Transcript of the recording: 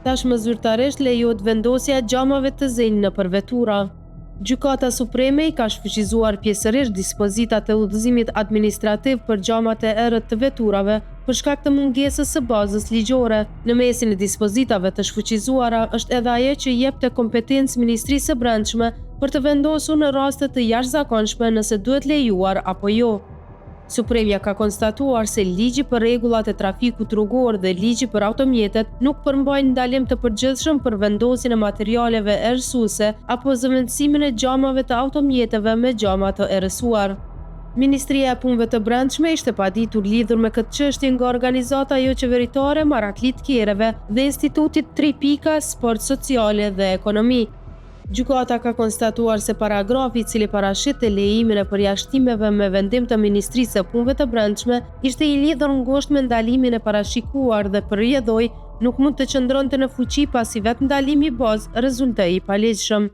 Tashmë zyrtarisht lejohet vendosja e xhamave të zënë nëpër vetura. Gjykata Supreme i ka shfuqizuar pjesërisht dispozitat e udhëzimit administrativ për xhamat e errët të veturave për shkak të mungesës së bazës ligjore. Në mesin e dispozitave të shfuqizuara është edhe ajo që jep të kompetencë Ministrisë së Brendshme për të vendosur në raste të jashtëzakonshme nëse duhet lejuar apo jo. Supremja ka konstatuar se ligji për rregullat e trafikut rrugor dhe ligji për automjetet nuk përmbajnë ndalim të përgjithshëm për vendosjen e materialeve erësuese apo zëvendësimin e xhamave të automjeteve me xhama të erësuar. Ministria e Punëve të Brendshme ishte paditur lidhur me këtë çështje nga organizata jo qeveritare Maraklit Kjereve dhe Institutit 3 Sport Sociale dhe Ekonomi. Gjykata ka konstatuar se paragrafi i cili parashit lejimin e përjashtimeve me vendim të Ministrisë së Punëve të Brendshme ishte i lidhur ngushtë me ndalimin e parashikuar dhe përrjedhoi nuk mund të qëndronte në fuqi pasi vetë ndalimi i bazë rezultoi i palegjshëm.